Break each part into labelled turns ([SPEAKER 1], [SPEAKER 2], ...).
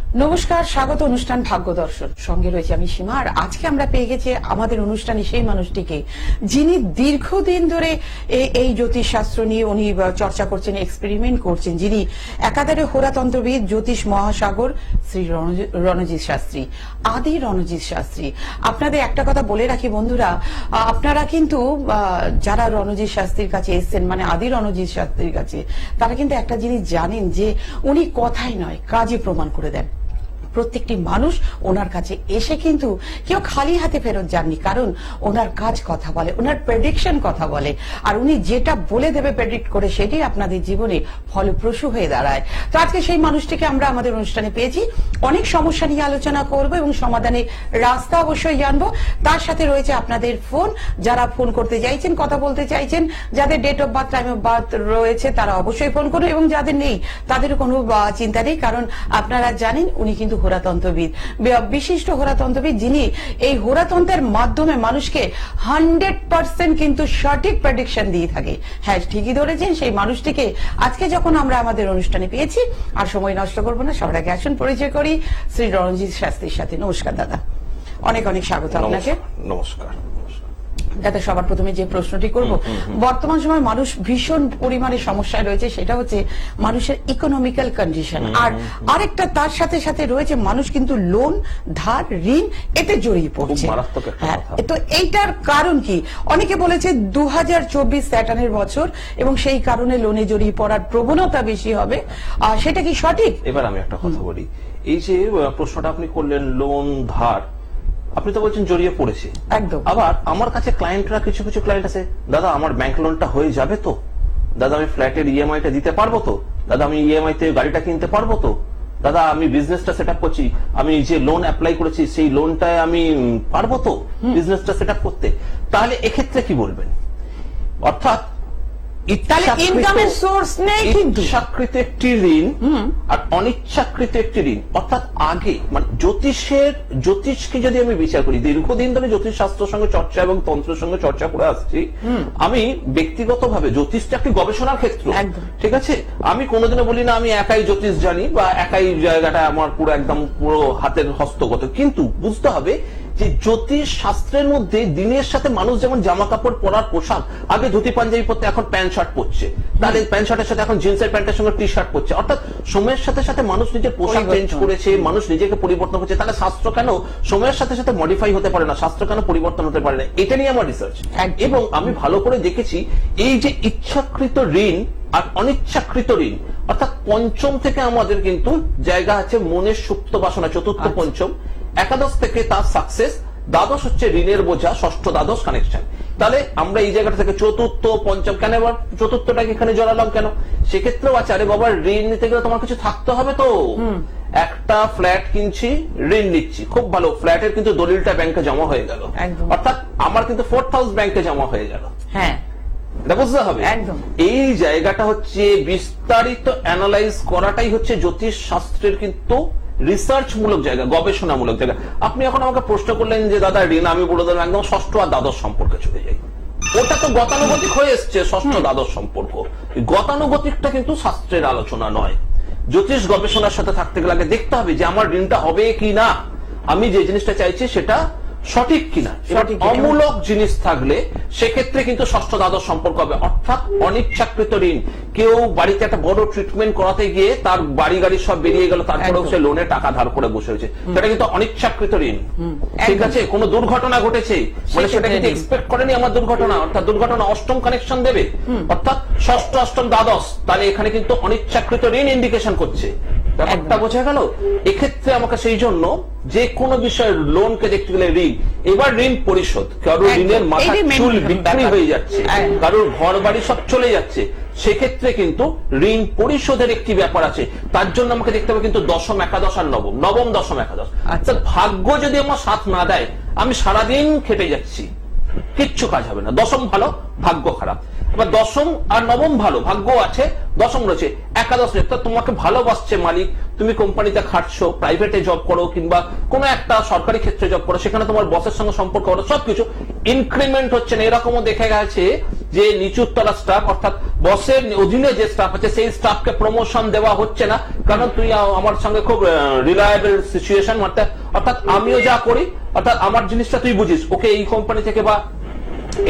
[SPEAKER 1] নমস্কার, স্বাগত অনুষ্ঠান ভাগ্য দর্শন। সঙ্গে রয়েছে আমি সীমা। আর আজকে আমরা পেয়ে গেছি আমাদের অনুষ্ঠানে সেই মানুষটিকে যিনি দীর্ঘদিন ধরে এই জ্যোতিষ শাস্ত্র নিয়ে উনি চর্চা করছেন, এক্সপেরিমেন্ট করছেন, যিনি একাধারে হোরাতন্ত্রবিদ, জ্যোতিষ মহাসাগর শ্রী রণজিৎ শাস্ত্রী, আদি রণজিৎ শাস্ত্রী। আপনাদের একটা কথা বলে রাখি বন্ধুরা, আপনারা কিন্তু যারা রণজিৎ শাস্ত্রীর কাছে এসছেন, মানে আদি রণজিৎ শাস্ত্রীর কাছে, তারা কিন্তু একটা জিনিস জানেন যে উনি কথাই নয় কাজে প্রমাণ করে দেন। প্রত্যেকটি মানুষ ওনার কাছে এসে কিন্তু কেউ খালি হাতে ফেরত যাননি, কারণ ওনার কাজ কথা বলে, ওনার প্রেডিকশন কথা বলে, আর উনি যেটা বলে দেবে প্রেডিক্ট করে সেটি আপনাদের জীবনে ফলপ্রসূ হয়ে দাঁড়ায়। তো আজকে সেই মানুষটিকে আমরা আমাদের অনুষ্ঠানে পেয়েছি। অনেক সমস্যা নিয়ে আলোচনা করব এবং সমাধানের রাস্তা অবশ্যই জানবো। তার সাথে রয়েছে আপনাদের ফোন, যারা ফোন করতে চাইছেন, কথা বলতে চাইছেন, যাদের date of birth, time of birth রয়েছে তারা অবশ্যই ফোন করুন, এবং যাদের নেই তাদেরও কোনো চিন্তা নেই, কারণ আপনারা জানেন উনি কিন্তু হোরাতন্ত্রবিদ, বিশিষ্ট হোরাতন্ত্রবিদ, যিনি এই হোরাতন্ত্রের মাধ্যমে মানুষকে 100% কিন্তু সঠিক প্রেডিকশন দিয়ে থাকে। হ্যাঁ, ঠিকই ধরেছেন, সেই মানুষটিকে আজকে যখন আমরা আমাদের অনুষ্ঠানে পেয়েছি, আর সময় নষ্ট করবো না, সবার আগে আসুন পরিচয় করি শ্রী রণজিৎ শাস্ত্রীর সাথে। নমস্কার দাদা, অনেক অনেক স্বাগত আপনাকে।
[SPEAKER 2] নমস্কার
[SPEAKER 1] দাদা, সবার প্রথমে যে প্রশ্নটি করব, বর্তমান সময় মানুষ ভীষণ পরিমাণে সমস্যায় রয়েছে, সেটা হচ্ছে মানুষের ইকোনমিক্যাল কন্ডিশন, আর আরেকটা তার সাথে সাথে রয়েছে মানুষ কিন্তু লোন, ধার, ঋণ এতে জড়িয়ে পড়ছে। হ্যাঁ, তো এইটার কারণ কি? অনেকে বলেছে 2024 স্যাটার্নের বছর এবং সেই কারণে লোনে জড়িয়ে পড়ার প্রবণতা বেশি হবে, সেটা কি সঠিক?
[SPEAKER 2] এবার আমি একটা কথা বলি, এই যে প্রশ্নটা আপনি করলেন লোন ধার, আপনি তো বলছেন জড়িয়ে পড়েছে
[SPEAKER 1] একদম।
[SPEAKER 2] আবার আমার কাছে ক্লায়েন্টরা, কিছু কিছু ক্লায়েন্ট আছে, দাদা আমার ব্যাংক লোনটা হয়ে যাবে তো, দাদা আমি ফ্ল্যাটের ইএমআইটা দিতে পারবো তো, দাদা আমি ইএমআই তে গাড়িটা কিনতে পারবো তো, দাদা আমি বিজনেসটা সেট আপ করছি, আমি যে লোন অ্যাপ্লাই করেছি সেই লোনটায় আমি পারবো তো বিজনেসটা সেট আপ করতে। তাহলে এক্ষেত্রে কি বলবেন? অর্থাৎ
[SPEAKER 1] ইনকামের সোর্স নেই, কিন্তু
[SPEAKER 2] ইচ্ছাকৃত একটি ঋণ আর অনিচ্ছাকৃত একটি ঋণ। অর্থাৎ আগে মানে জ্যোতিষকে যদি আমি বিচার করি, দীর্ঘদিন ধরে জ্যোতিষ শাস্ত্রের সঙ্গে চর্চা এবং তন্ত্রের সঙ্গে চর্চা করে আসছি, আমি ব্যক্তিগতভাবে জ্যোতিষটা একটি গবেষণার ক্ষেত্র, ঠিক আছে? আমি কোনোদিনও বলি না আমি একাই জ্যোতিষ জানি বা একাই জায়গাটা আমার পুরো একদম পুরো হাতের হস্তগত, কিন্তু বুঝতে হবে যে জ্যোতিষ শাস্ত্রের মধ্যে দিনের সাথে মানুষ যেমন জামা কাপড় পরার পোশাক, আগে ধুতি পাঞ্জাবি পরতে, এখন প্যান্ট শার্ট পরছে, তাদের প্যান্ট শার্টের সাথে এখন জিন্সের প্যান্টের সঙ্গে টি শার্ট পরছে। অর্থাৎ সময়ের সাথে সাথে মানুষ নিজের পোশাক চেঞ্জ করেছে, মানুষ নিজেকে পরিবর্তন করছে। তাহলে শাস্ত্র কেন সময়ের সাথে সাথে মডিফাই হতে পারে না? শাস্ত্র কেন পরিবর্তন হতে পারে না? এটা নিয়ে আমার রিসার্চ, এবং আমি ভালো করে দেখেছি এই যে ইচ্ছাকৃত ঋণ আর অনিচ্ছাকৃত ঋণ, অর্থাৎ পঞ্চম থেকে আমাদের কিন্তু জায়গা আছে মনের সুপ্ত বাসনা, চতুর্থ পঞ্চম, একাদশ থেকে তার সাকসেস, দ্বাদশ হচ্ছে ঋণের বোঝা, ষষ্ঠ দ্বাদশ কানেকশন। তাহলে আমরা এই জায়গাটা থেকে চতুর্থ পঞ্চম কেন, এবার চতুর্থটাকে এখানে জড়ালাম কেন? সেক্ষেত্রেও আছে, আরে বাবা ঋণ নিতে গেলে তোমার কিছু থাকতে হবে তো। একটা ফ্ল্যাট কিনছি, ঋণ নিচ্ছি, খুব ভালো, ফ্ল্যাটের কিন্তু দলিলটা ব্যাংকে জমা হয়ে গেল, অর্থাৎ আমার কিন্তু 4th হাউস ব্যাংকে জমা হয়ে গেল। হ্যাঁ, বুঝতে হবে। এই জায়গাটা হচ্ছে বিস্তারিত অ্যানালাইজ করাটাই হচ্ছে জ্যোতিষ শাস্ত্রের কিন্তু রিসার্চ মূলক জায়গা, গবেষণামূলক জায়গা। আপনি এখন আমাকে প্রশ্ন করলেন যে দাদা ঋণ, আমি বলে দিলাম একদম ষষ্ঠ আর দ্বাদশ সম্পর্কে চলে যাই। ওটা তো গতানুগতিক হয়ে এসছে, ষষ্ঠ দ্বাদশ সম্পর্ক। গতানুগতিকটা কিন্তু শাস্ত্রের আলোচনা নয়। জ্যোতিষ গবেষণার সাথে থাকতে গেলে আগে দেখতে হবে যে আমার ঋণটা হবে কি না, আমি যে জিনিসটা চাইছি সেটা সঠিক কিনা। অমূলক জিনিস থাকলে সেক্ষেত্রে কিন্তু ষষ্ঠ দ্বাদশ সম্পর্ক হবে, অর্থাৎ অনিচ্ছাকৃত ঋণ। কেউ বাড়িতে একটা বড় ট্রিটমেন্ট করাতে গিয়ে তার বাড়ি গাড়ি সব বেরিয়ে গেল, তারপরেও সে লোনে টাকা ধার করে বসে রয়েছে, সেটা কিন্তু অনিচ্ছাকৃত ঋণ। ঠিক আছে, কোন দুর্ঘটনা ঘটেছে, মানে সেটা কিন্তু এক্সপেক্ট করেনি আমার দুর্ঘটনা, অর্থাৎ দুর্ঘটনা অষ্টম কানেকশন দেবে, অর্থাৎ ষষ্ঠ অষ্টম দ্বাদশ, তাহলে এখানে কিন্তু অনিচ্ছাকৃত ঋণ ইন্ডিকেশন করছে। ব্যাপারটা বোঝা গেল? এক্ষেত্রে আমাকে সেই জন্য যে কোনো বিষয়ের লোনকে দেখতে গেলে ঋণ, এবার ঋণ পরিশোধ, কারোর ঋণের মাথা চুল বিক্রি হয়ে যাচ্ছে, কারোর ঘর বাড়ি সব চলে যাচ্ছে, সেক্ষেত্রে কিন্তু ঋণ পরিশোধের একটি ব্যাপার আছে। তার জন্য আমাকে দেখতে হবে কিন্তু দশম, একাদশ আর নবম, নবম দশম একাদশ। আচ্ছা, ভাগ্য যদি আমার সাথ না দেয়, আমি সারাদিন খেটে যাচ্ছি, কিচ্ছু কাজ হবে না। দশম ভালো, ভাগ্য খারাপ। এবার দশম আর নবম ভালো, ভাগ্য আছে, দশম রয়েছে, একাদশ রয়েছে। তোমাকে ভালোবাসছে মালিক, তুমি কোম্পানিতে খাটছো, প্রাইভেটে জব করো কিংবা কোনো একটা সরকারি ক্ষেত্রে জব করো, সেখানে তোমার বসের সঙ্গে সম্পর্ক হলো, সবকিছু ইনক্রিমেন্ট হচ্ছে না, এরকমও দেখা গেছে যে নিচুতলা স্টাফ অর্থাৎ বসের অধীনে যে স্টাফ আছে সেই স্টাফকে প্রমোশন দেওয়া হচ্ছে না, কারণ তুই আমার সঙ্গে খুব রিলায়েবল সিচুয়েশন, অর্থাৎ আমিও যা করি, অর্থাৎ আমার জিনিসটা তুই বুঝিস, ওকে এই কোম্পানি থেকে বা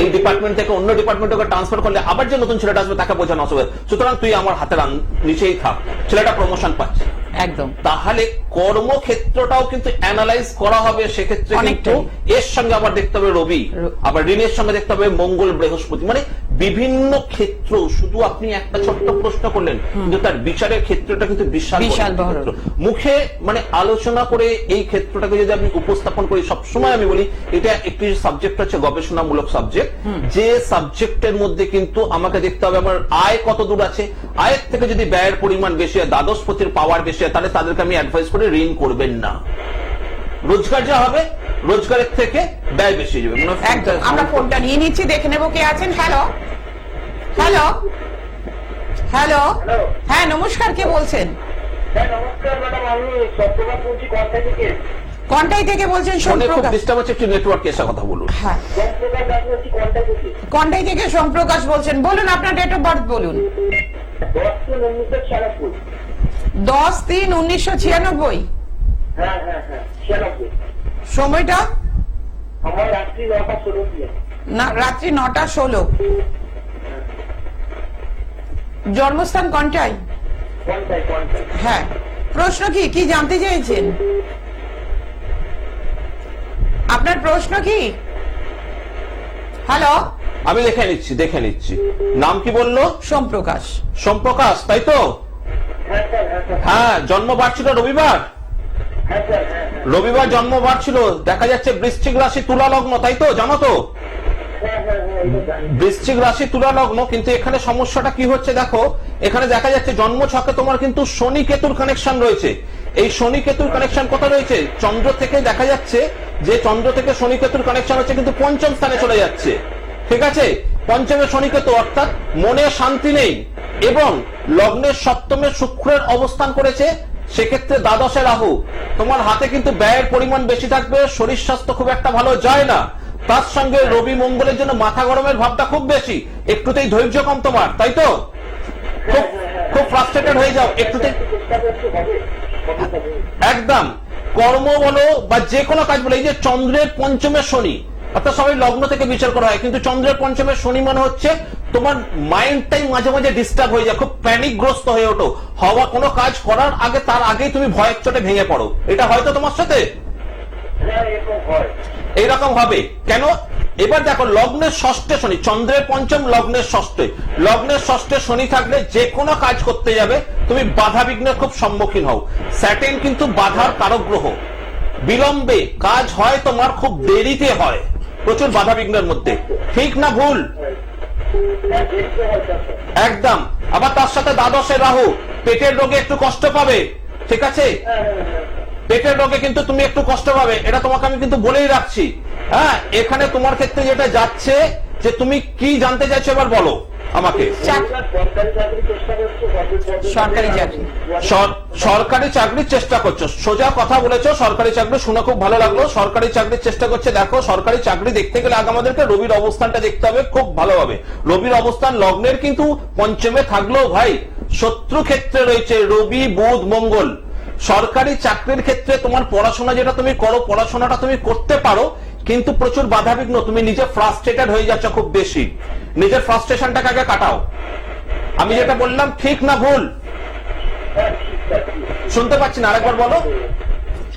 [SPEAKER 2] এই ডিপার্টমেন্ট থেকে অন্য ডিপার্টমেন্টে ট্রান্সফার করলে আবার যে নতুন ছেলেটা আসবে তাকে বোঝানো অসুবিধা, সুতরাং তুই আমার হাতের নিচেই থাক, ছেলেটা প্রমোশন পাচ্ছে।
[SPEAKER 1] একদম।
[SPEAKER 2] তাহলে কর্মক্ষেত্রটাও কিন্তু অ্যানালাইজ করা হবে, সেক্ষেত্রে কিন্তু এর সঙ্গে আবার দেখতে হবে রবি, আবার ঋণের সঙ্গে দেখতে হবে মঙ্গল বৃহস্পতি, মানে বিভিন্ন ক্ষেত্র। শুধু আপনি একটা ছোট্ট প্রশ্ন করলেন, কিন্তু তার বিচারের ক্ষেত্রটা কিন্তু বিশাল বড়। মুখে মানে আলোচনা করে এই ক্ষেত্রটাকে যদি আপনি উপস্থাপন করি, সবসময় আমি বলি এটা একটি সাবজেক্ট হচ্ছে গবেষণামূলক সাবজেক্ট, যে সাবজেক্টের মধ্যে কিন্তু আমাকে দেখতে হবে আমার আয় কত দূর আছে, আয়ের থেকে যদি ব্যয়ের পরিমাণ বেশি হয়, দ্বাদশপতির পাওয়ার বেশি হয়, তাহলে তাদেরকে আমি অ্যাডভাইস করে ঋণ করবেন না। রোজগার যা হবে, রোজগারের থেকে ব্যয় বেশি যাবে।
[SPEAKER 1] একদম। আমরা ফোনটা নিয়ে নিচ্ছি, দেখে নেবো কে আছেন। হ্যালো হ্যালো হ্যালো, হ্যাঁ নমস্কার, কে বলছেন?
[SPEAKER 3] নমস্কার ম্যাডাম, আমি সত্যবাদ বলছি কন্টাই থেকে।
[SPEAKER 1] কন্টাই থেকে বলছেন? সোমপ্রকাশ।
[SPEAKER 2] ডিস্টার্ব হচ্ছে, একটু নেটওয়ার্কে এসে কথা বলুন।
[SPEAKER 1] হ্যাঁ,
[SPEAKER 3] সত্যবাদ বলছি কন্টাই থেকে।
[SPEAKER 1] কন্টাই থেকে সোমপ্রকাশ বলছেন, বলুন আপনার ডেট অফ বার্থ বলুন।
[SPEAKER 3] 10/3/1996।
[SPEAKER 1] 10/3/1996।
[SPEAKER 3] হ্যাঁ হ্যাঁ হ্যাঁ 96।
[SPEAKER 1] সময়টা?
[SPEAKER 3] আমার রাত্রি 9:16 PM।
[SPEAKER 1] না, রাত্রি 9:16। জন্মস্থান কন্টাই?
[SPEAKER 3] কন্টাই।
[SPEAKER 1] হ্যাঁ, প্রশ্ন কি কি জানতে চাইছেন? আপনার প্রশ্ন কি? হ্যালো,
[SPEAKER 2] আমি দেখে নিচ্ছি। নাম কি বললো?
[SPEAKER 1] সোমপ্রকাশ।
[SPEAKER 2] সোমপ্রকাশ, তাই তো?
[SPEAKER 3] হ্যাঁ স্যার, হ্যাঁ স্যার।
[SPEAKER 2] হ্যাঁ, জন্মবার ছিল রবিবার।
[SPEAKER 3] হ্যাঁ স্যার, হ্যাঁ।
[SPEAKER 2] রবিবার জন্মবার ছিল, দেখা যাচ্ছে বৃশ্চিক রাশি তুলা লগ্ন, তাই তো? জানো তো
[SPEAKER 3] হ্যাঁ হ্যাঁ হ্যাঁ, এটা জানি।
[SPEAKER 2] বৃশ্চিক রাশি তুলা লগ্ন, কিন্তু এখানে সমস্যাটা কি হচ্ছে দেখো, এখানে দেখা যাচ্ছে জন্ম ছকে তোমার কিন্তু শনি কেতুর কানেকশন রয়েছে। এই শনি কেতুর কানেকশন কোথায় রয়েছে? চন্দ্র থেকে দেখা যাচ্ছে যে চন্দ্র থেকে শনি কেতুর কানেকশন হচ্ছে, কিন্তু পঞ্চম স্থানে চলে যাচ্ছে। ঠিক আছে, পঞ্চমে শনি কেতু, অর্থাৎ মনে শান্তি নেই, এবং লগ্নের সপ্তমে শুক্রের অবস্থান করেছে, সেক্ষেত্রে দ্বাদশে রাহু। তোমার হাতে কিন্তু ব্যয়ের পরিমাণ বেশি থাকবে, শরীর স্বাস্থ্য খুব একটা ভালো যায় না, তার সঙ্গে রবি মঙ্গলের জন্য মাথা গরমের ভাবটা খুব বেশি, একটুতেই ধৈর্য কম তোমার, তাই তো? খুব ফ্রাস্ট্রেটেড হয়ে যাও একটুতেই।
[SPEAKER 3] চেষ্টা করতে হবে।
[SPEAKER 2] একদম। কর্ম বলো বা যে কোনো কাজ বলো, এই যে চন্দ্রের পঞ্চমে শনি, অর্থাৎ সবাই লগ্ন থেকে বিচার করা হয়, কিন্তু চন্দ্রের পঞ্চমে শনি মানে হচ্ছে তোমার মাইন্ডটাই মাঝে মাঝে ডিস্টার্ব হয়ে যায়, খুব প্যানিকগ্রস্ত হয়ে ওঠো, হওয়া কোনো কাজ করার আগে তার আগেই তুমি ভয়ের চোটে ভেঙে পড়ো। এটা হয়তো তোমার সাথে
[SPEAKER 3] হ্যাঁ, এরকম হয়।
[SPEAKER 2] এইরকম হবে কেন? এবার দেখো, লগ্নের ষষ্ঠে শনি, চন্দ্রের পঞ্চম, লগ্নের ষষ্ঠে শনি থাকলে যে কোনো কাজ করতে যাবে তুমি বাধা বিঘ্নের খুব সম্মুখীন হও। স্যাটার্ন কিন্তু বাধার কারক গ্রহ, বিলম্বে কাজ হয়, তোমার খুব দেরিতে হয়, প্রচুর বাধা বিঘ্নের মধ্যে। ঠিক না ভুল?
[SPEAKER 3] হ্যাঁ, দেখতে হয় স্যার।
[SPEAKER 2] একদম। আবার তার সাথে দ্বাদশে রাহু, পেটের রোগে একটু কষ্ট পাবে। ঠিক আছে,
[SPEAKER 3] হ্যাঁ হ্যাঁ হ্যাঁ।
[SPEAKER 2] পেটের রোগে কিন্তু তুমি একটু কষ্ট পাবে, এটা তোমাকে আমি কিন্তু বলেই রাখছি। হ্যাঁ, এখানে তোমার ক্ষেত্রে যেটা যাচ্ছে, যে তুমি কি জানতে চাইছো এবার বলো আমাকে।
[SPEAKER 3] সরকারি চাকরির চেষ্টা করছো?
[SPEAKER 1] সরকারি চাকরি।
[SPEAKER 2] সরকারি চাকরির চেষ্টা করছো, সোজা কথা বলেছো। সরকারি চাকরি শুনে খুব ভালো লাগলো, সরকারি চাকরির চেষ্টা করছে। দেখো, সরকারি চাকরি দেখতে গেলে আগে আমাদেরকে রবির অবস্থানটা দেখতে হবে খুব ভালোভাবে। রবির অবস্থান লগ্নের কিন্তু পঞ্চমে থাকলেও ভাই শত্রু ক্ষেত্রে রয়েছে রবি, বুধ, মঙ্গল। সরকারি চাকরির ক্ষেত্রে তোমার পড়াশোনা যেটা তুমি করো, পড়াশোনাটা তুমি করতে পারো, কিন্তু প্রচুর বাধাবিঘ্ন, তুমি নিজে ফ্রাস্ট্রেটেড হয়ে যাচ্ছ খুব বেশি। নিজের ফ্রাস্ট্রেশনটাকে আগে কাটাও। আমি যেটা বললাম ঠিক না ভুল? শুনতে পাচ্ছি না, আরেকবার বলো।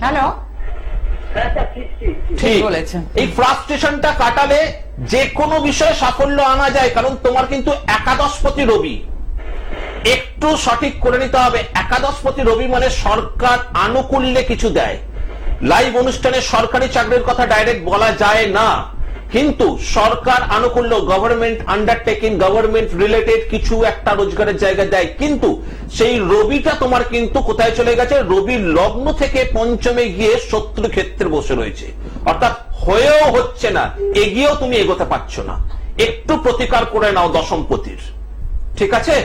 [SPEAKER 1] হ্যালো,
[SPEAKER 3] হ্যাঁ স্যার, ঠিক ঠিক ঠিক।
[SPEAKER 2] ঠিক
[SPEAKER 1] বলেছেন।
[SPEAKER 2] এই ফ্রাস্ট্রেশনটা কাটালে যে কোনো বিষয়ে সাফল্য আনা যায়, কারণ তোমার কিন্তু একাদশপতি রবি। একটু সঠিক করে নিতে হবে, একাদশপতি রবি মানে সরকার আনুকূল্যে কিছু দেয়। লাইভ অনুষ্ঠানে সরকারি চাকরির কথা ডাইরেক্ট বলা যায় না, কিন্তু সরকার আনুকূল্য, গভর্নমেন্ট আন্ডারটেকিং, গভর্নমেন্ট রিলেটেড কিছু একটা রোজগারের জায়গা দেয়। কিন্তু সেই রবিটা তোমার কিন্তু কোথায় চলে গেছে? রবির লগ্ন থেকে পঞ্চমে গিয়ে শত্রু ক্ষেত্রে বসে রয়েছে, অর্থাৎ হয়েও হচ্ছে না, এগিয়েও তুমি এগোতে পারছো না। একটু প্রতিকার করে নাও দশমপতির। ঠিক আছে?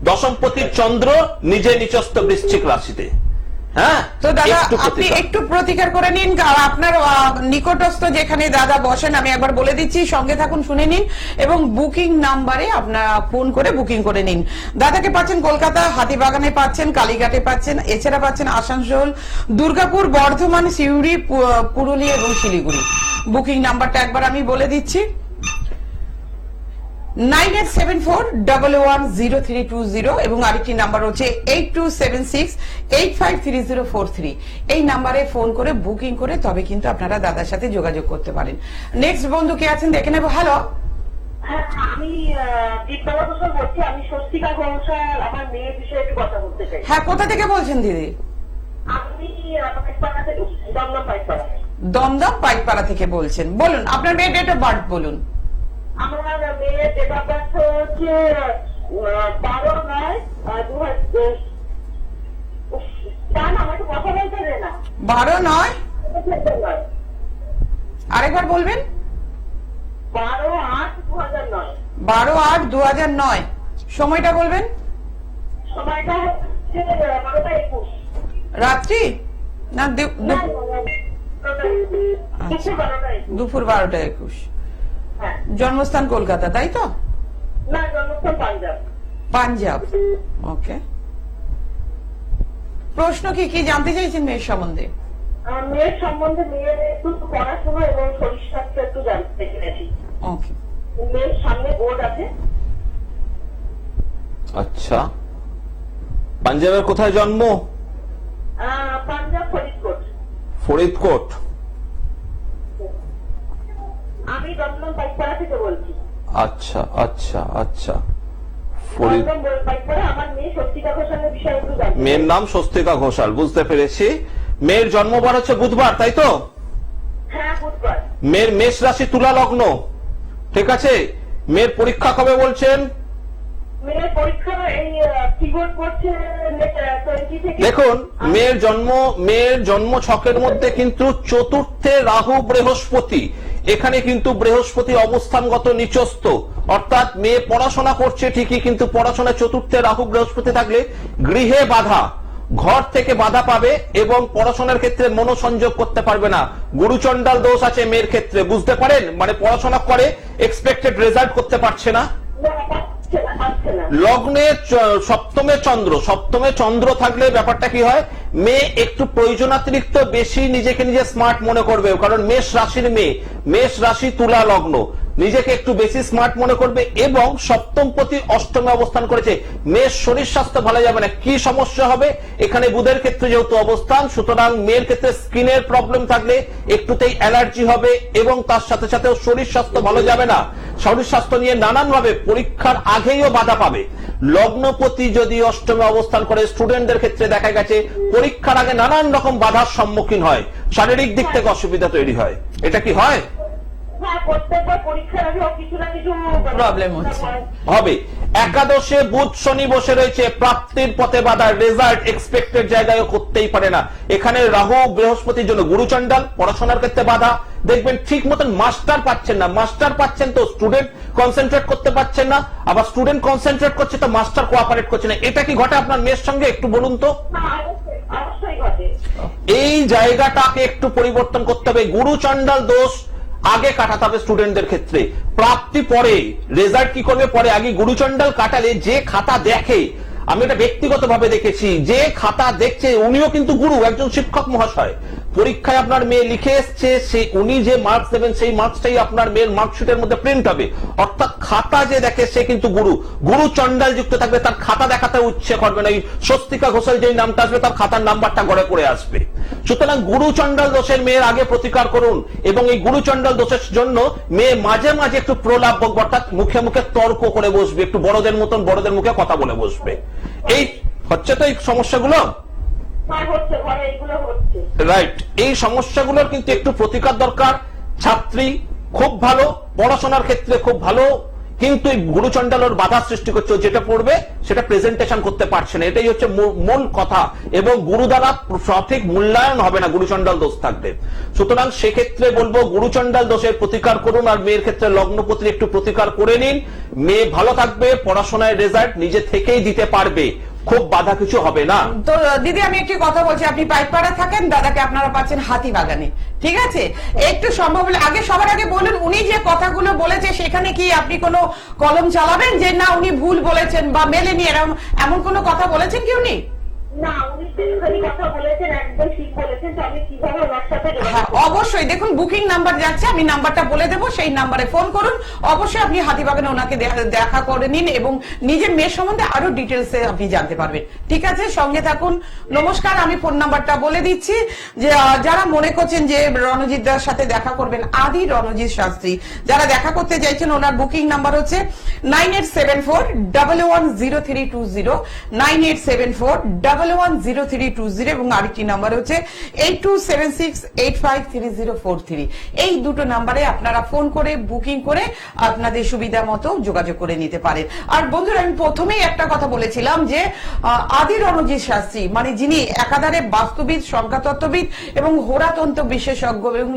[SPEAKER 2] দশমপতির চন্দ্র নিজে নিচস্থ বৃশ্চিক রাশিতে, হ্যাঁ,
[SPEAKER 1] তো দাদা
[SPEAKER 2] একটু
[SPEAKER 1] আপনি
[SPEAKER 2] প্রতিকার।
[SPEAKER 1] একটু প্রতিকার করে নিন, আর আপনার নিকটস্থ যেখানে দাদা বসেন আমি একবার বলে দিচ্ছি, সঙ্গে থাকুন, শুনে নিন এবং বুকিং নাম্বারে আপনারা ফোন করে বুকিং করে নিন। দাদাকে পাচ্ছেন কলকাতা, হাতিবাগানে পাচ্ছেন, কালীঘাটে পাচ্ছেন, এছাড়া পাচ্ছেন আসানসোল, দুর্গাপুর, বর্ধমান, সিউড়ি, পুরুলিয়া এবং শিলিগুড়ি। বুকিং নাম্বারটা একবার আমি বলে দিচ্ছি, 9874110320 এবং আরেকটি নাম্বার হচ্ছে 8276853043। এই নাম্বারে ফোন করে বুকিং করে তবে কিন্তু আপনারা দাদার সাথে যোগাযোগ করতে পারেন। নেক্সট বন্ধু কে আছেন দেখে নেবো। হ্যালো,
[SPEAKER 3] হ্যাঁ, আমি দীপবালা ঘোষাল বলছি। আমি স্বস্তিকা ঘোষাল আমার মেয়ের বিষয়ে একটু কথা বলতে চাই।
[SPEAKER 1] হ্যাঁ, কোথা থেকে বলছেন দিদি?
[SPEAKER 3] আমি পাইকপাড়া থেকে, দমদম পাইকপাড়া।
[SPEAKER 1] দমদম পাইকপাড়া থেকে বলছেন, বলুন আপনার মেয়ের ডেট অফ বার্থ বলুন।
[SPEAKER 3] আমার মেয়ের ডেট অফ বার্থ হচ্ছে 12/9/2000। আমার একটু কথা বলতে দে না।
[SPEAKER 1] 12/9, আরেকবার বলবেন।
[SPEAKER 3] 12/8/2009।
[SPEAKER 1] 12/8/2009, সময়টা বলবেন।
[SPEAKER 3] সময়টা হচ্ছে 12টা 21।
[SPEAKER 1] রাত্রি না দুপুর 12টা 21।
[SPEAKER 3] হ্যাঁ,
[SPEAKER 1] জন্মস্থান কলকাতা, তাই তো?
[SPEAKER 3] না, জন্মস্থান পাঞ্জাব।
[SPEAKER 1] পাঞ্জাব, ওকে। প্রশ্ন কি কি জানতে চাইছেন মেয়ের সম্বন্ধে?
[SPEAKER 3] মেয়ের সম্বন্ধে, মেয়ের একটু পড়াশোনা এবং শরীর স্বাস্থ্য একটু জানতে চেয়েছি।
[SPEAKER 1] ওকে,
[SPEAKER 3] মেয়ের সামনে বোর্ড আছে।
[SPEAKER 2] আচ্ছা, পাঞ্জাবের কোথায় জন্ম?
[SPEAKER 3] পাঞ্জাব, ফরিদকোট।
[SPEAKER 2] ফরিদকোট।
[SPEAKER 3] আমি দমদম পাইকপাড়া থেকে বলছি।
[SPEAKER 2] আচ্ছা আচ্ছা আচ্ছা, ফরিদ।
[SPEAKER 3] দমদম পাইকপাড়া। আমার মেয়ে স্বস্তিকা ঘোষালের বিষয়ে একটু জানতে।
[SPEAKER 2] মেয়ের নাম স্বস্তিকা ঘোষাল, বুঝতে পেরেছি। মেয়ের জন্মবার হচ্ছে বুধবার, তাই তো?
[SPEAKER 3] হ্যাঁ, বুধবার।
[SPEAKER 2] মেয়ের মেষ রাশি তুলা লগ্ন, ঠিক আছে। মেয়ের পরীক্ষা কবে বলছেন?
[SPEAKER 3] মেয়ের পরীক্ষা এই কিবোর্ড করছে 20 থেকে।
[SPEAKER 2] দেখুন, মেয়ের জন্ম ছকের মধ্যে কিন্তু চতুর্থে রাহু বৃহস্পতি, এখানে কিন্তু বৃহস্পতি অবস্থানগত নিচস্থ, অর্থাৎ মেয়ে পড়াশোনা করছে ঠিকই, কিন্তু পড়াশোনা চতুর্থে রাহু বৃহস্পতি থাকলে গৃহে বাধা, ঘর থেকে বাধা পাবে এবং পড়াশোনার ক্ষেত্রে মনোসংযোগ করতে পারবে না। গুরুচণ্ডাল দোষ আছে মেয়ের ক্ষেত্রে, বুঝতে পারেন? মানে পড়াশোনা করে এক্সপেক্টেড রেজাল্ট করতে পারছে না। লগ্নে সপ্তমে চন্দ্র থাকলে ব্যাপারটা কি হয়, মেয়ে একটু প্রয়োজনাতিরিক্ত বেশি নিজেকে নিজে স্মার্ট মনে করবে, কারণ মেষ রাশির মেয়ে, মেষ রাশি তুলা লগ্ন, নিজেকে একটু বেশি স্মার্ট মনে করবে। এবং সপ্তমপতি অষ্টমে অবস্থান করেছে, মেয়ের শরীর স্বাস্থ্য ভালো যাবে না। কি সমস্যা হবে এখানে? বুধের ক্ষেত্রে যেহেতু অবস্থান, সুতরাং মেয়ের ক্ষেত্রে স্কিনের প্রবলেম থাকলে একটুতেই অ্যালার্জি হবে এবং তার সাথে সাথে শরীর স্বাস্থ্য ভালো যাবে না। শরীর স্বাস্থ্য নিয়ে নানান ভাবে পরীক্ষার আগেইও বাধা পাবে। লগ্নপতি যদি অষ্টমে অবস্থান করে, স্টুডেন্টদের ক্ষেত্রে দেখা গেছে পরীক্ষার আগে নানান রকম বাধার সম্মুখীন হয়, শারীরিক দিক থেকে অসুবিধা তৈরি হয়। এটা কি হয়?
[SPEAKER 3] হ্যাঁ, প্রত্যেকবার পরীক্ষার আগে কিছু না কিছু
[SPEAKER 1] প্রবলেম হচ্ছে।
[SPEAKER 2] হবে। একাদশে বুধ শনি বসে রয়েছে, প্রাপ্তির পথে বাধা, রেজাল্ট এক্সপেক্টেড জায়গায় করতেই পারে না। এখানে রাহু বৃহস্পতির জন্য গুরুচণ্ডাল, পড়াশোনার ক্ষেত্রে বাধা। দেখবেন ঠিক মতন মাস্টার পাচ্ছেন না, মাস্টার পাচ্ছেন তো স্টুডেন্ট কনসেন্ট্রেট করতে পারছেন না, আবার স্টুডেন্ট কনসেন্ট্রেট করছে তো মাস্টার কোঅপারেট করছে না। এটা কি ঘটে আপনার মেয়ের সঙ্গে? একটু বলুন তো।
[SPEAKER 3] অবশ্যই ঘটে।
[SPEAKER 2] এই জায়গাটাকে একটু পরিবর্তন করতে হবে। গুরুচণ্ডাল দোষ আগে কাটাতে হবে স্টুডেন্টদের ক্ষেত্রে, প্রাপ্তি পরে, রেজাল্ট কি করবে পরে। আগে গুরুচণ্ডাল কাটালে যে খাতা দেখে, আমি এটা ব্যক্তিগত ভাবে দেখেছি, যে খাতা দেখছে উনিও কিন্তু গুরু, একজন শিক্ষক মহাশয়। পরীক্ষায় আপনার মেয়ে লিখে এসছে, উনি যে মার্কস দেবেন সেই মার্কসটাই আপনার মেয়ের মার্কশিটের মধ্যে প্রিন্ট হবে। অর্থাৎ খাতা যে দেখে সে কিন্তু গুরু। গুরু চণ্ডাল যুক্ত থাকবে, তার খাতা দেখাতে ইচ্ছে করবে না। এই স্বস্তিকা ঘোষাল যে নামটা আসবে তার খাতার নাম্বারটা ঘরে পড়ে আসবে। সুতরাং গুরু চণ্ডাল দোষের মেয়ের আগে প্রতিকার করুন। এবং এই গুরু চণ্ডাল দোষের জন্য মেয়ে মাঝে মাঝে একটু প্রলাপ বকবে, অর্থাৎ মুখে মুখে তর্ক করে বসবে, একটু বড়দের মতন বড়দের মুখে কথা বলে বসবে। এই হচ্ছে তো এই সমস্যাগুলো, রাইট? এই সমস্যাগুলোর কিন্তু একটু প্রতিকার দরকার। ছাত্রী খুব ভালো, পড়াশোনার ক্ষেত্রে খুব ভালো, কিন্তু এই গুরুচণ্ডালের বাধা সৃষ্টি করছে, যেটা পড়বে সেটা প্রেজেন্টেশন করতে পারছে না। এটাই হচ্ছে মূল কথা। এবং গুরু দ্বারা সঠিক মূল্যায়ন হবে না গুরুচণ্ডাল দোষ থাকবে। সুতরাং সেক্ষেত্রে বলবো গুরুচণ্ডাল দোষের প্রতিকার করুন, আর মেয়ের ক্ষেত্রে লগ্নপতির একটু প্রতিকার করে নিন। মেয়ে ভালো থাকবে, পড়াশোনায় রেজাল্ট নিজে থেকেই দিতে পারবে। খুব বাধা কিছু হবে না।
[SPEAKER 1] তো দিদি আমি একটি কথা বলছি, আপনি পাইকপাড়া থাকেন, দাদাকে আপনারা পাচ্ছেন হাতিবাগানে, ঠিক আছে? একটু সম্ভব হলে সবার আগে বলুন, উনি যে কথাগুলো বলেছে সেখানে কি আপনি কোনো কলম চালাবেন যে না উনি ভুল বলেছেন বা মেলেনি, এমন কোনো কথা বলেছেন কি উনি?
[SPEAKER 3] না, উনি যেখানে কথা বলেছেন একদম ঠিক বলেছেন। তো আমি কিভাবে ওনার সাথে
[SPEAKER 1] হ্যাঁ অবশ্যই, দেখুন বুকিং নাম্বার যাচ্ছে, আমি নাম্বারটা বলে দেবো, সেই নাম্বারে ফোন করুন। অবশ্যই আপনি হাতিবাগানে ওনাকে দেখা করে নিন এবং নিজের মেয়ের সম্বন্ধে আরো ডিটেলসে আপনি জানতে পারবেন, ঠিক আছে? সঙ্গে থাকুন। নমস্কার, আমি ফোন নাম্বারটা বলে দিচ্ছি যে যারা মনে করছেন যে রণজিৎ দার সাথে দেখা করবেন, আদি রণজিৎ শাস্ত্রী, যারা দেখা করতে চাইছেন, ওনার বুকিং নাম্বার হচ্ছে 9874110320, 9874110320 এবং আরেকটি নাম্বার হচ্ছে 8276853043। এই দুটো নাম্বারে আপনারা ফোন করে বুকিং করে আপনাদের সুবিধা মতো যোগাযোগ করে নিতে পারেন। আর বন্ধুরা, আমি প্রথমেই একটা কথা বলেছিলাম যে আদি রণজিৎ শাস্ত্রী মানে যিনি একাধারে বাস্তুবিদ, সংখ্যাতত্ত্ববিদ এবং হোরাতন্ত্র বিশেষজ্ঞ এবং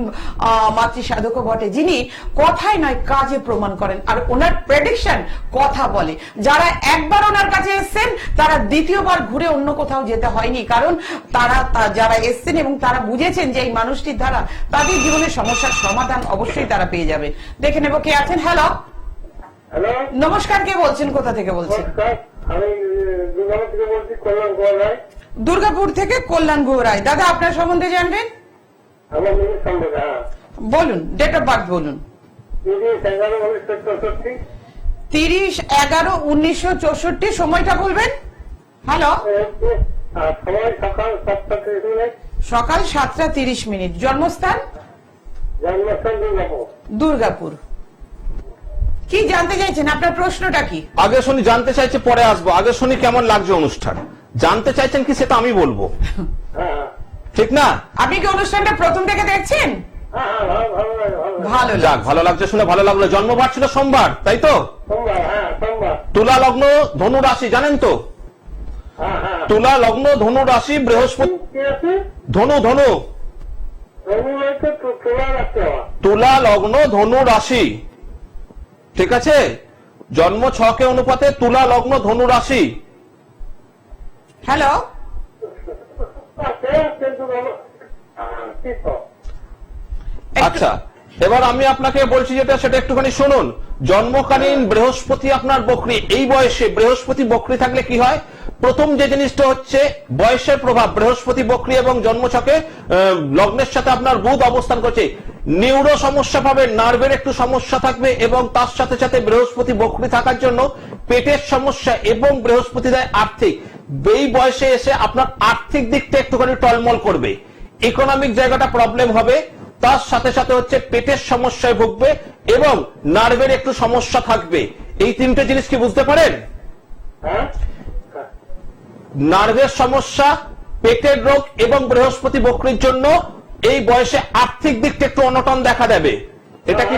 [SPEAKER 1] মাতৃ সাধকও বটে, যিনি কথায় নয় কাজে প্রমাণ করেন। আর ওনার প্রেডিকশন কথা বলে। যারা একবার ওনার কাছে এসেছেন তারা দ্বিতীয়বার ঘুরে অন্য কোথাও যেতে হয়নি, কারণ তারা যারা এসছেন এবং তারা বুঝেছেন যে এই মানুষটির দ্বারা তাদের জীবনের সমস্যার সমাধান অবশ্যই তারা পেয়ে যাবেন। দেখে নেব কে আছেন। হ্যালো,
[SPEAKER 4] হ্যালো,
[SPEAKER 1] নমস্কার, কে বলছেন, কোথা থেকে বলছেন?
[SPEAKER 4] নমস্কার। আমি দুর্গাপুর থেকে বলছি, কল্যাণ গোয়াল রায়।
[SPEAKER 1] দুর্গাপুর থেকে কল্যাণ গুহ রায়। দাদা আপনার সম্বন্ধে জানবেন,
[SPEAKER 4] আমার নিজের সম্পর্কে, হ্যাঁ।
[SPEAKER 1] বলুন, ডেট অফ বার্থ বলুন। 30/11/1964, সময়টা বলবেন। হ্যালো,
[SPEAKER 4] সময় সকাল 7:30।
[SPEAKER 1] সকাল 7:30। জন্মস্থান
[SPEAKER 4] জন্মস্থান দুর্গাপুর।
[SPEAKER 1] দুর্গাপুর। কি জানতে চাইছেন, আপনার প্রশ্নটা কি?
[SPEAKER 2] আগে শুনি, জানতে চাইছে পরে আসবো। আগে শুনি কেমন লাগছে অনুষ্ঠান। জানতে চাইছেন কি সেটা আমি বলবো,
[SPEAKER 4] হ্যাঁ
[SPEAKER 2] ঠিক না?
[SPEAKER 1] আপনি কি অনুষ্ঠানটা প্রথম থেকে দেখছেন?
[SPEAKER 4] হ্যাঁ হ্যাঁ, ভালো লাগে, ভালো লাগে।
[SPEAKER 1] ভালো
[SPEAKER 2] যাক, ভালো লাগছে শুনে ভালো লাগলো। জন্মবার ছিল সোমবার, তাই তো?
[SPEAKER 4] সোমবার, হ্যাঁ সোমবার।
[SPEAKER 2] তুলা লগ্ন, ধনু রাশি, জানেন তো?
[SPEAKER 4] হ্যাঁ হ্যাঁ।
[SPEAKER 2] তুলা লগ্ন, ধনু রাশি, বৃহস্পতি।
[SPEAKER 4] কি আছে?
[SPEAKER 2] ধনু ধনু
[SPEAKER 4] রবি হয়তো তোলা রাখতে হবে।
[SPEAKER 2] তুলা লগ্ন, ধনু রাশি, ঠিক আছে? জন্ম ছকে অনুপাতে তুলা লগ্ন, ধনু রাশি।
[SPEAKER 1] হ্যালো,
[SPEAKER 4] কিন্তু কি তো?
[SPEAKER 2] আচ্ছা, এবার আমি আপনাকে বলছি যেটা, সেটা একটুখানি শুনুন। জন্মকালীন বৃহস্পতি আপনার বকরি। এই বয়সে বৃহস্পতি বকরি থাকলে কি হয়? প্রথম যে জিনিসটা হচ্ছে বয়সের প্রভাব। বৃহস্পতি বকরি এবং জন্মছকে লগ্নের সাথে আপনার বুধ অবস্থান করছে। নিউরো সমস্যা পাবেন, নার্ভের একটু সমস্যা থাকবে এবং তার সাথে সাথে বৃহস্পতি বকরি থাকার জন্য পেটের সমস্যা এবং বৃহস্পতি দেয় আর্থিক। এই বয়সে এসে আপনার আর্থিক দিকটা একটুখানি টলমল করবে, ইকোনমিক জায়গাটা প্রবলেম হবে, তার সাথে সাথে হচ্ছে পেটের সমস্যায় ভুগবে এবং নার্ভের একটু সমস্যা থাকবে। এই তিনটে জিনিস কি বুঝতে পারেন?
[SPEAKER 4] হ্যাঁ
[SPEAKER 2] নার্ভের সমস্যা, পেটের রোগ এবং বৃহস্পতি বকরির জন্য এই বয়সে আর্থিক দিকটা একটু অনটন দেখা দেবে। এটা কি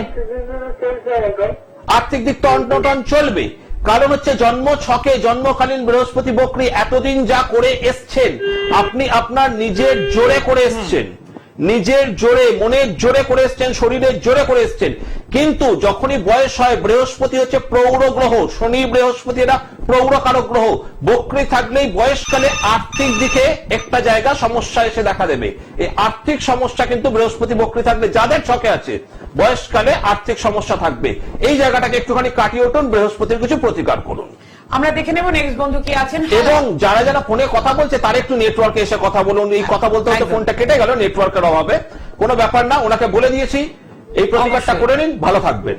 [SPEAKER 4] চলছে এখন?
[SPEAKER 2] আর্থিক দিকটা অনটন চলবে? কারণ হচ্ছে জন্ম ছকে জন্মকালীন বৃহস্পতি বকরি এতদিন যা করে এসছেন, আপনি আপনার নিজের জোরে করে এসছেন, নিজের জোরে, মনের জোরে করে এসছেন, শরীরের জোরে করে এসছেন। কিন্তু যখনই বয়স হয়, বৃহস্পতি হচ্ছে প্রৌঢ় গ্রহ, শনি বৃহস্পতি এরা প্রৌঢ়কারক গ্রহ। বকরি থাকলেই বয়সকালে আর্থিক দিকে একটা জায়গা সমস্যা এসে দেখা দেবে। এই আর্থিক সমস্যা কিন্তু বৃহস্পতি বকরি থাকলে যাদের ছকে আছে, বয়সকালে আর্থিক সমস্যা থাকবে। এই জায়গাটাকে একটুখানি কাটিয়ে উঠুন, বৃহস্পতির কিছু প্রতিকার করুন।
[SPEAKER 1] আমরা দেখে নেব নেক্সট বন্ধু কি আছেন।
[SPEAKER 2] এবং যারা যারা ফোনে কথা বলছে তারা একটু নেটওয়ার্কে এসে কথা বলুন। এই কথা বলতে বলতে
[SPEAKER 1] একদম।
[SPEAKER 2] ফোনটা কেটে গেল নেটওয়ার্কের অভাবে, কোনো ব্যাপার না, ওনাকে বলে দিয়েছি, এই প্রতিকারটা
[SPEAKER 1] অবশ্যই।
[SPEAKER 2] করে নিন, ভালো থাকবেন।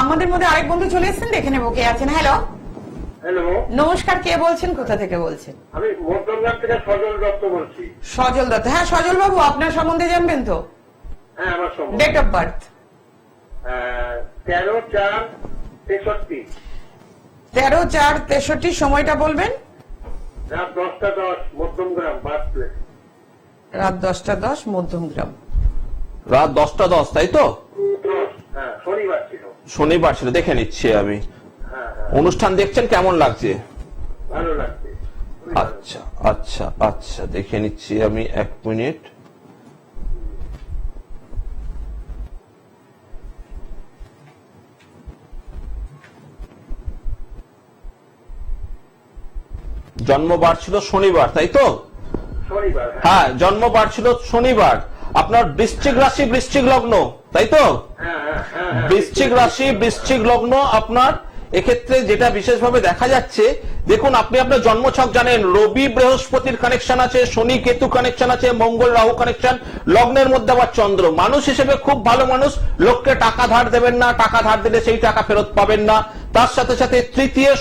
[SPEAKER 1] আমাদের মধ্যে আরেক বন্ধু চলে এসেছেন, দেখে নেব কে আছেন। হ্যালো,
[SPEAKER 4] হ্যালো,
[SPEAKER 1] নমস্কার, কে বলছেন, কোথা থেকে বলছেন?
[SPEAKER 4] আমি মধ্যমগ্রাম থেকে সজল দত্ত বলছি।
[SPEAKER 1] সজল দত্ত। হ্যাঁ সজল বাবু, আপনার সম্বন্ধে জানবেন তো?
[SPEAKER 4] হ্যাঁ আমার সম্ভব।
[SPEAKER 1] Date of birth
[SPEAKER 4] 13/4/63।
[SPEAKER 1] 13/4/63, সময়টা বলবেন।
[SPEAKER 4] রাত 10:10, মধ্যমগ্রাম, বাস প্লেস।
[SPEAKER 1] রাত 10:10, মধ্যমগ্রাম।
[SPEAKER 2] রাত 10:10, তাই তো?
[SPEAKER 4] হ্যাঁ শনিবার ছিল।
[SPEAKER 2] শনিবার ছিল, দেখে নিচ্ছি আমি।
[SPEAKER 4] হ্যাঁ হ্যাঁ,
[SPEAKER 2] অনুষ্ঠান দেখছেন, কেমন লাগছে?
[SPEAKER 4] ভালো লাগছে। খুবই ভালো।
[SPEAKER 2] আচ্ছা আচ্ছা আচ্ছা, দেখে নিচ্ছি আমি, 1 মিনিট। জন্মবার ছিল শনিবার, তাই তো?
[SPEAKER 4] শনিবার।
[SPEAKER 2] হ্যাঁ, জন্মবার ছিল শনিবার। আপনার বৃশ্চিক রাশি, বৃশ্চিক লগ্ন, তাই তো? বৃশ্চিক রাশি, বৃশ্চিক লগ্ন আপনার। এক্ষেত্রে যেটা বিশেষভাবে দেখা যাচ্ছে, দেখুন আপনি আপনার জন্মছক জানেন, রবি বৃহস্পতির কানেকশন আছে, শনি কেতু কানেকশন আছে, মঙ্গল রাহু কানেকশন, লগ্নের মধ্যে আবার চন্দ্র। মানুষ হিসেবে খুব ভালো মানুষ, লোককে টাকা ধার দেবেন না, টাকা ধার দিলে সেই টাকা ফেরত পাবেন না। তার সাথে সাথে তৃতীয়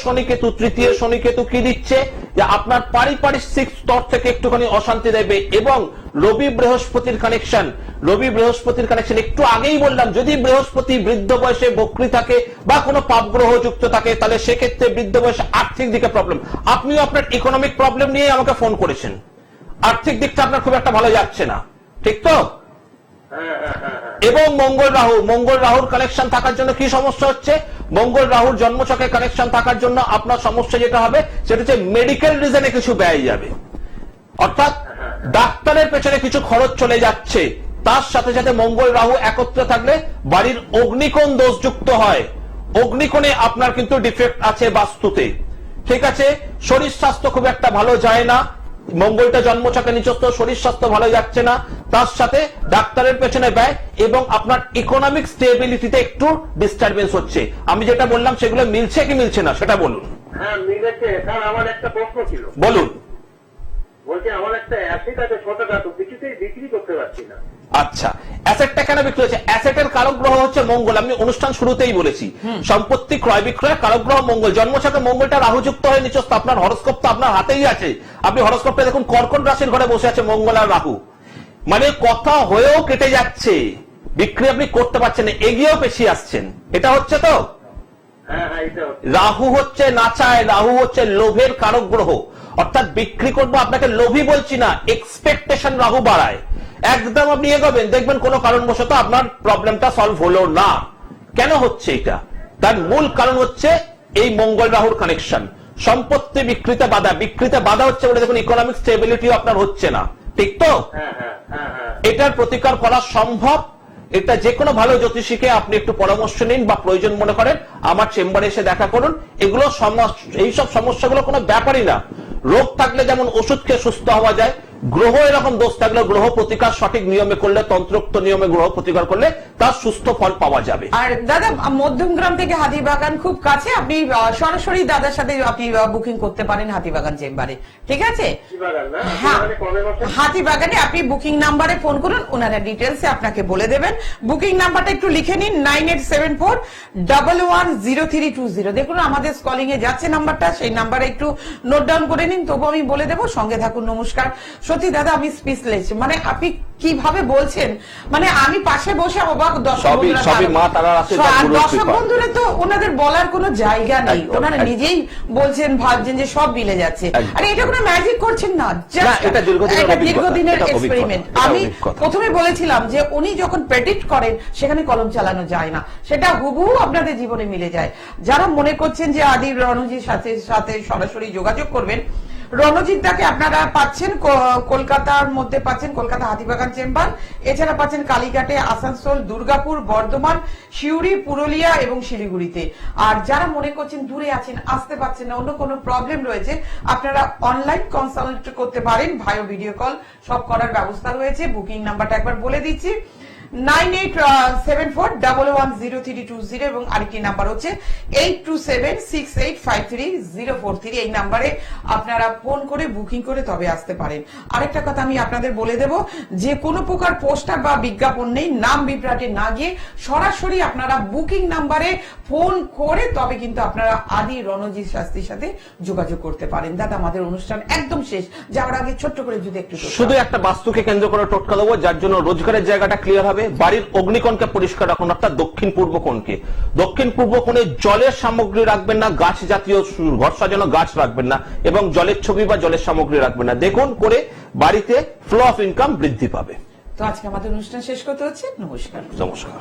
[SPEAKER 2] শনি কেতু কি দিচ্ছে, যে আপনার পারিপার্শ্বিক স্তর থেকে একটুখানি অশান্তি দেবে। এবং রবি বৃহস্পতির কানেকশন, একটু আগেই বললাম, যদি বৃহস্পতি বৃদ্ধ বয়সে বক্রী থাকে বা কোনো পাপ গ্রহ যুক্ত থাকে, তাহলে সেক্ষেত্রে বৃদ্ধ বয়সে আর্থিক দিকে প্রবলেম। আপনিও আপনার ইকোনমিক প্রবলেম নিয়ে আমাকে ফোন করেছেন, আর্থিক দিকটা আপনার খুব একটা ভালো যাচ্ছে না, ঠিক তো? এবং মঙ্গল রাহুর কানেকশন থাকার জন্য কি সমস্যা হচ্ছে, মঙ্গল রাহুর জন্মছকে কানেকশন থাকার জন্য আপনার সমস্যা যেটা হবে সেটা হচ্ছে মেডিকেল রিজনে কিছু ব্যয় যাবে, অর্থাৎ ডাক্তারের পেছনে কিছু খরচ চলে যাচ্ছে। তার সাথে সাথে মঙ্গল রাহু একত্রে থাকলে বাড়ির অগ্নিকোণ দোষযুক্ত হয়, অগ্নিকোণে আপনার কিন্তু ডিফেক্ট আছে বাস্তুতে, ঠিক আছে? শরীর স্বাস্থ্য খুব একটা ভালো যায় না, মঙ্গলটা জন্মছকে নিচস্থ, শরীর স্বাস্থ্য ভালো যাচ্ছে না। তার সাথে ডাক্তারের পেছনে ব্যয় এবং আপনার ইকোনমিক স্টেবিলিটিতে একটু ডিস্টারবেন্স হচ্ছে। আমি যেটা বললাম সেগুলো মিলছে কি মিলছে না সেটা বলুন।
[SPEAKER 4] হ্যাঁ মিলেছে স্যার। আমার একটা প্রশ্ন ছিল।
[SPEAKER 2] বলুন।
[SPEAKER 4] বলছি আমার একটা অ্যাসেট আছে ছোটখাটো, কিছুতেই বিক্রি করতে পারছি না।
[SPEAKER 2] আচ্ছা, অ্যাসেটটা কেন বিক্রি হচ্ছে? অ্যাসেটের কারক গ্রহ হচ্ছে মঙ্গল। আমি অনুষ্ঠান শুরুতেই বলেছি, সম্পত্তি ক্রয় বিক্রয় কারক গ্রহ মঙ্গল। জন্মছকে মঙ্গলটা রাহুযুক্ত হয়ে নিচস্থ, আপনার হরস্কোপ তো আপনার হাতেই আছে। আপনি হরস্কোপটা দেখুন, কর্কট রাশির ঘরে বসে আছে মঙ্গল আর রাহু, মানে কথা হয়েও কেটে যাচ্ছে, বিক্রি আপনি করতে পারছেন না, এগিয়েও পেছিয়ে আসছেন। এটা হচ্ছে তো? রাহু হচ্ছে নাচায়, রাহু হচ্ছে লোভের কারক গ্রহ, অর্থাৎ বিক্রি করবো আপনাকে লোভী বলছি না, এক্সপেকটেশন রাহু বাড়ায়। একদম আপনি এগোবেন, দেখবেন কোনো কারণবশত আপনার প্রবলেমটা সলভ হলো না। কেন হচ্ছে এটা? তার মূল কারণ হচ্ছে এই মঙ্গল রাহুর কানেকশন। সম্পত্তি বিক্রিতে বাধা হচ্ছে বলে দেখুন ইকোনমিক স্টেবিলিটি আপনার হচ্ছে না, ঠিক তো? এটার প্রতিকার করা সম্ভব। এটা যে কোনো ভালো জ্যোতিষীকে আপনি একটু পরামর্শ নিন বা প্রয়োজন মনে করেন আমার চেম্বারে এসে দেখা করুন। এগুলো এইসব সমস্যাগুলো কোনো ব্যাপারই না। রোগ থাকলে যেমন ওষুধ খেয়ে সুস্থ হওয়া যায়, গ্রহ এরকম দোষ থাকলে গ্রহ প্রতিকার সঠিক নিয়মে করলে, তন্ত্রোক্ত নিয়মে গ্রহ প্রতিকার করলে তার সুস্থ ফল পাওয়া যাবে।
[SPEAKER 1] আর দাদা, মধ্যমগ্রাম থেকে হাতিবাগান খুব কাছে, আপনি সরাসরি দাদার সাথে আপনি বুকিং করতে পারেন হাতিবাগান চেম্বারে, ঠিক আছে? হ্যাঁ, হাতিবাগানে আপনি বুকিং নাম্বারে ফোন করুন, ওনারা ডিটেলসে আপনাকে বলে দেবেন। বুকিং নাম্বারটা একটু লিখে নিন, 9874110320। দেখুন আমাদের কলিং এ যাচ্ছে নাম্বারটা, সেই নাম্বারে একটু নোট ডাউন করে নিন, তবু আমি বলে দেবো। সঙ্গে থাকুন। নমস্কার। সত্যি দাদা আমি স্পিচলেস, মানে আপনি কিভাবে বলছেন, মানে আমি পাশে বসে অবাক। দর্শক বন্ধুরা তো ওনাদের বলার কোনো জায়গা নেই, ওনারা নিজেই বলছেন, ভাবছেন যে সব মিলে যাচ্ছে। আর এটা কোনো ম্যাজিক করছেন না, এটা দীর্ঘদিনের এক্সপেরিমেন্ট। আমি প্রথমে বলেছিলাম যে উনি যখন প্রেডিক্ট করেন সেখানে কলম চালানো যায় না, সেটা হুবহু আপনাদের জীবনে মিলে যায়। যারা মনে করছেন যে আদি রণজির সাথে সরাসরি যোগাযোগ করবেন, রণজিৎ দাকে আপনারা পাচ্ছেন কলকাতার মধ্যে, পাচ্ছেন কলকাতা হাতিবাগান চেম্বার, এছাড়া পাচ্ছেন কালীঘাটে, আসানসোল, দুর্গাপুর, বর্ধমান, সিউড়ি, পুরুলিয়া এবং শিলিগুড়িতে। আর যারা মনে করছেন দূরে আছেন, আসতে পারছেন না, অন্য কোনো প্রবলেম রয়েছে, আপনারা অনলাইন কনসাল্ট করতে পারেন, ভাইও ভিডিও কল সব করার ব্যবস্থা রয়েছে। বুকিং নাম্বারটা একবার বলে দিচ্ছি, 9874110320 এবং আরেকটি নাম্বার হচ্ছে 8276853043। এই নাম্বারে আপনারা ফোন করে বুকিং করে তবে আসতে পারেন। আরেকটা কথা আমি আপনাদের বলে দেব, যে কোনো প্রকার পোস্টার বা বিজ্ঞাপন নেই, নাম বিভ্রাটে না গিয়ে সরাসরি আপনারা বুকিং নাম্বারে ফোন করে তবে কিন্তু আপনারা আদি রণজিৎ শাস্ত্রীর সাথে যোগাযোগ করতে পারেন। দাদা আমাদের অনুষ্ঠান একদম শেষ, যাওয়ার আগে ছোট্ট করে যদি একটু
[SPEAKER 2] শুধু একটা বাস্তুকে কেন্দ্র করে টোটকা দেবো, যার জন্য রোজগারের জায়গাটা ক্লিয়ার হবে। বাড়ির অগ্নিকোণকে পরিষ্কার রাখুন, অর্থাৎ দক্ষিণ পূর্ব কোণকে। দক্ষিণ পূর্ব কোণে জলের সামগ্রী রাখবেন না, গাছ জাতীয় ঘর সাজানো গাছ রাখবেন না, এবং জলের ছবি বা জলের সামগ্রী রাখবেন না। দেখুন করে বাড়িতে ফ্লো অফ ইনকাম বৃদ্ধি পাবে।
[SPEAKER 1] তো আজকে আমাদের অনুষ্ঠান শেষ করতে হচ্ছে। নমস্কার।
[SPEAKER 2] নমস্কার।